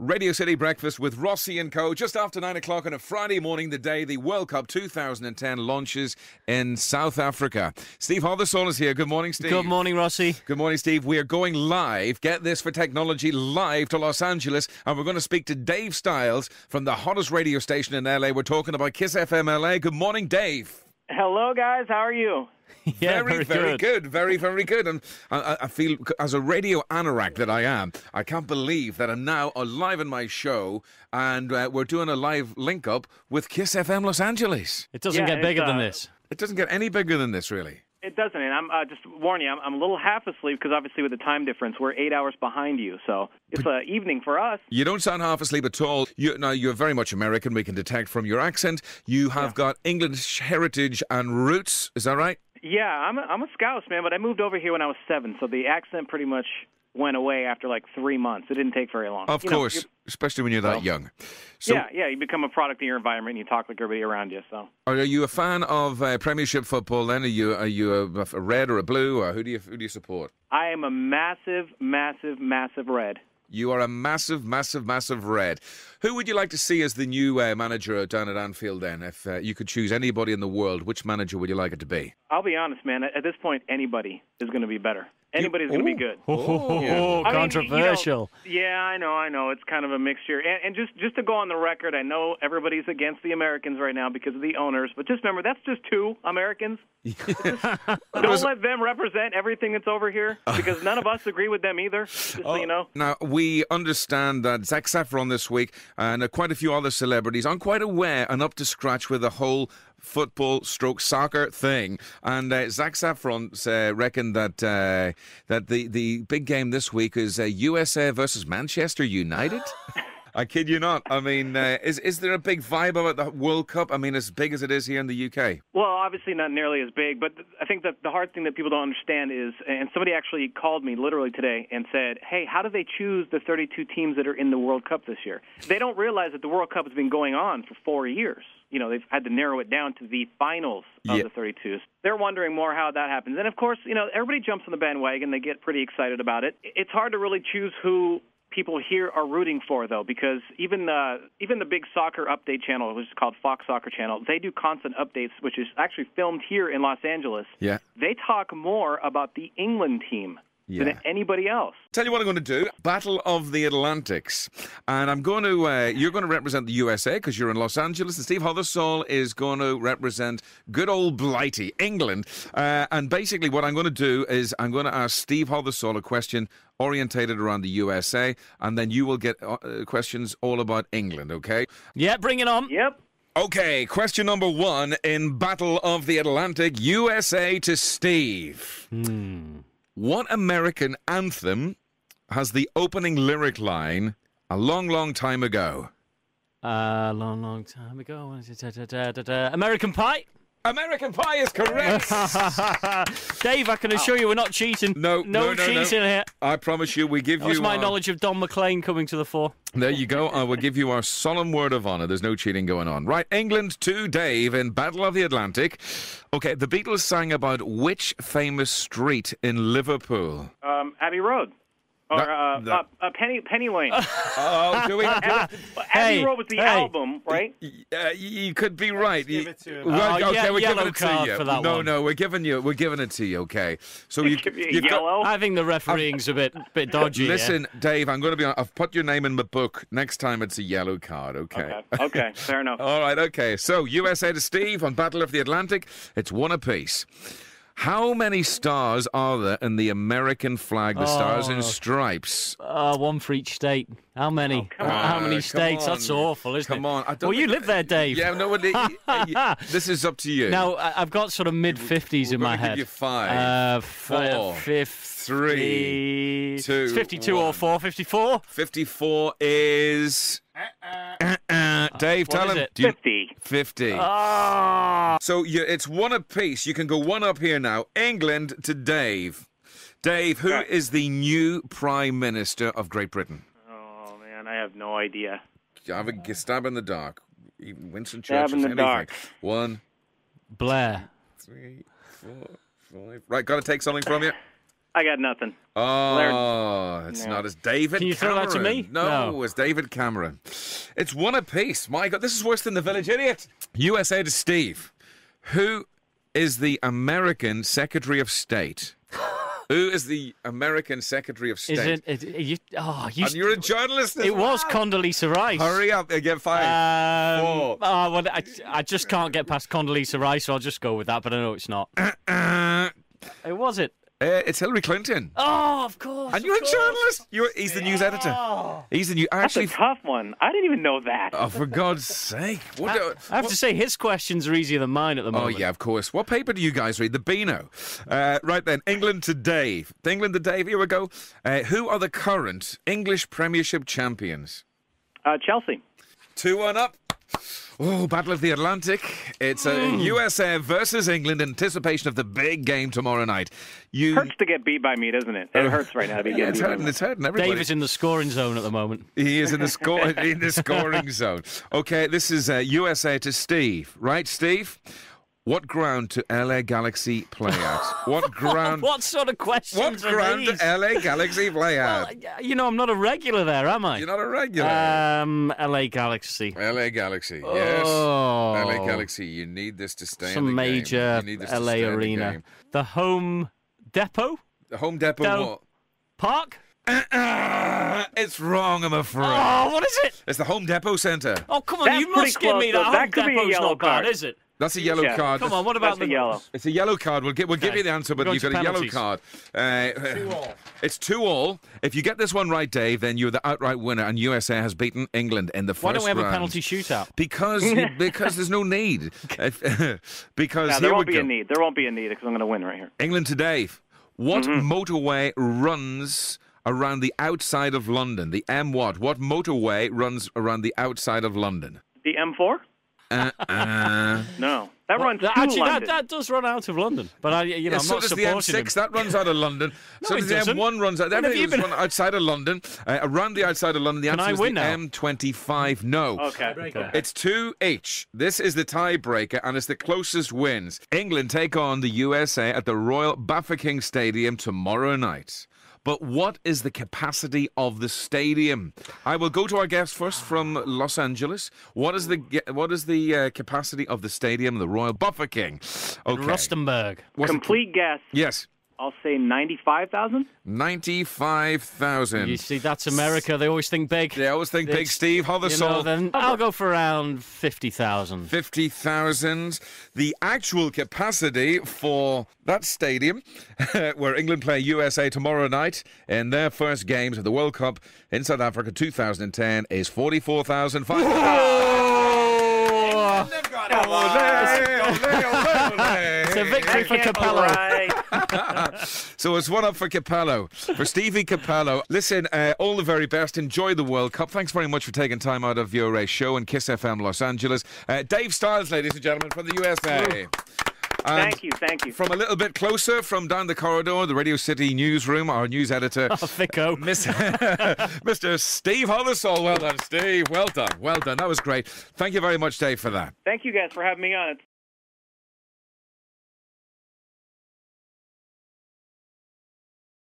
Radio City Breakfast with Rossie and Co. Just after 9 o'clock on a Friday morning, the day the World Cup 2010 launches in South Africa. Steve Hothersall is here. Good morning, Steve. Good morning, Rossie. Good morning, Steve. We are going live, get this for technology, live to Los Angeles, and we're going to speak to Dave Stiles from the hottest radio station in LA. We're talking about Kiss FM LA. Good morning, Dave. Hello, guys. How are you? Yeah, very good. Very, very good. And I feel, as a radio anorak that I am, I can't believe that I'm now live in my show and we're doing a live link-up with Kiss FM Los Angeles. It doesn't get bigger than this. It doesn't get any bigger than this, really. It doesn't, and I'm just warn you, I'm a little half asleep because obviously with the time difference, we're 8 hours behind you, so it's evening for us. You don't sound half asleep at all. You're very much American, we can detect from your accent. You have got English heritage and roots, is that right? Yeah, I'm a Scouse, man, but I moved over here when I was 7, so the accent pretty much went away after like 3 months. It didn't take very long. Of course, especially when you're that young. So, yeah, you become a product of your environment and you talk like everybody around you. So, are you a fan of Premiership football then? Are you a red or a blue, or who do you support? I am a massive red. You are a massive red. Who would you like to see as the new manager down at Anfield then? If you could choose anybody in the world, which manager would you like it to be? I'll be honest, man. At this point, anybody is going to be better. Anybody's going to be good. Controversial. I know. It's kind of a mixture. And just to go on the record, I know everybody's against the Americans right now because of the owners, but just remember, that's just 2 Americans. Don't let them represent everything that's over here because none of us agree with them either, just so you know. Now, we understand that Zac Efron this week and quite a few other celebrities aren't quite aware and up to scratch with the whole football/soccer thing, and Zac Efron reckoned that the big game this week is USA versus Manchester United. I kid you not. I mean, is there a big vibe about the World Cup? I mean, as big as it is here in the UK? Well, obviously not nearly as big, but I think that the hard thing that people don't understand is, and somebody actually called me literally today and said, hey, how do they choose the 32 teams that are in the World Cup this year? They don't realize that the World Cup has been going on for 4 years. You know, they've had to narrow it down to the finals of the 32s. They're wondering more how that happens. And, of course, everybody jumps on the bandwagon. They get pretty excited about it. It's hard to really choose who people here are rooting for, though, because even the big soccer update channel, which is called Fox Soccer Channel, they do constant updates, which is actually filmed here in Los Angeles. Yeah. They talk more about the England team than anybody else. Tell you what I'm going to do. Battle of the Atlantics. And I'm going to, you're going to represent the USA because you're in Los Angeles, and Steve Hothersall is going to represent good old Blighty, England. And basically what I'm going to do is I'm going to ask Steve Hothersall a question orientated around the USA, and then you will get questions all about England, okay? Yeah, bring it on. Yep. Okay, question number 1 in Battle of the Atlantic, USA to Steve. What American anthem has the opening lyric line, a long, long time ago? Long time ago. American Pie? American Pie is correct. Dave, I can assure you we're not cheating. No cheating here. I promise you, we give you... That was my knowledge of Don McLean coming to the fore. There you go. I will give you our solemn word of honour. There's no cheating going on. Right, England to Dave in Battle of the Atlantic. Okay, the Beatles sang about which famous street in Liverpool? Abbey Road. Or Penny Lane. Oh, do we? Abbey Road was the album, right? You could be right. Give it to him. Okay, we're giving it to you. For that one. No, we're giving it to you. Okay, so you've yellow. I think the refereeing's a bit dodgy. Listen, Dave, I'm going to be honest. I've put your name in my book. Next time it's a yellow card. Okay, fair enough. All right, okay. So USA to Steve on Battle of the Atlantic. It's 1 apiece. How many stars are there in the American flag, the Stars and Stripes? 1 for each state. How many? How many states? That's awful, isn't it? Come on. Well, you live there, Dave. Yeah, no, this is up to you. Now, I've got sort of mid-50s in my head. Give you 5, 4, 3, 2. It's 52 or 4, 54? 54 is... Dave, tell him. 50. 50. So it's 1 apiece. You can go 1 up here now. England to Dave. Dave, who is the new Prime Minister of Great Britain? Oh, man, I have no idea. Have a stab in the dark. Even Winston Churchill. Stab in the dark. 1, Blair. 3, 4, 5. Right, got to take something from you. I got nothing. Oh, it's not as David Can you Cameron. throw that to me? No, it's David Cameron. It's one apiece. My God, this is worse than the Village Idiot. USA to Steve. Who is the American Secretary of State? Who is the American Secretary of State? And you're a journalist. It was Condoleezza Rice. Hurry up and get 5, 4. Well, I just can't get past Condoleezza Rice, so I'll just go with that, but I know it's not. It was it. It's Hillary Clinton. Oh, of course. And you're a journalist. He's the news editor. He's the new. That's a tough one. I didn't even know that. Oh, for God's sake! I have to say, his questions are easier than mine at the moment. Oh yeah, of course. What paper do you guys read? The Beano. Right then, England to Dave. England to Dave. Here we go. Who are the current English Premiership champions? Chelsea. 2-1 up. Oh, Battle of the Atlantic. It's USA versus England in anticipation of the big game tomorrow night. Hurts to get beat by me, doesn't it? It hurts right now to be getting beat by me. It's hurting everybody. Dave is in the scoring zone at the moment. He is in the scoring zone. Okay, this is USA to Steve. Right, Steve? What ground to LA Galaxy play at? What ground? What sort of questions What ground are these? to LA Galaxy play at? Well, I'm not a regular there, am I? You're not a regular. LA Galaxy. LA Galaxy, yes. LA Galaxy, you need this to stay in the game. Some major You need this LA to stay in the arena. game. The Home Depot? The Home Depot what? Park? It's wrong, I'm afraid. Oh, what is it? It's the Home Depot Centre. Oh, come on, That's you must pretty give me close, that. though. Home That could be a Depot's yellow not bad, card. is it? That's a yellow card. Come on, what about That's a yellow? It's a yellow card. We'll give you the answer, but We're you've got going a to yellow card. It's 2-2. If you get this one right, Dave, then you're the outright winner, and USA has beaten England in the first round. Why don't we have a penalty shootout? Because there's no need. Because there won't be a need. There won't be a need because I'm going to win right here. England to Dave. What motorway runs around the outside of London? The M what? What motorway runs around the outside of London? The M4? No. That runs to Actually, London. that does run out of London, but I'm so not does the supporting M6. That runs out of London. So it does the doesn't. M1 runs out. Everything runs outside of London. Around the outside of London, the answer is the M25. No. Okay. It's 2-each. This is the tiebreaker, and it's the closest wins. England take on the USA at the Royal Bafokeng Stadium tomorrow night. But what is the capacity of the stadium? I will go to our guest first from Los Angeles. What is the capacity of the stadium, the Royal Bafokeng? Okay. Rustenburg. Complete guess. Yes. I'll say 95,000. 95,000. You see, that's America. They always think big. They always think big, Steve. Then I'll go for around 50,000. 50,000. The actual capacity for that stadium, where England play USA tomorrow night in their first games of the World Cup in South Africa 2010, is 44,500. It's a victory for Capello. So it's 1-up for Capello, for Stevie Capello. Listen, all the very best. Enjoy the World Cup. Thanks very much for taking time out of your show in Kiss FM Los Angeles. Dave Stiles, ladies and gentlemen, from the USA. Thank you. From a little bit closer, from down the corridor, the Radio City newsroom, our news editor, Mr. Steve Hollisall. Well done, Steve. Well done. That was great. Thank you very much, Dave, for that. Thank you guys for having me on.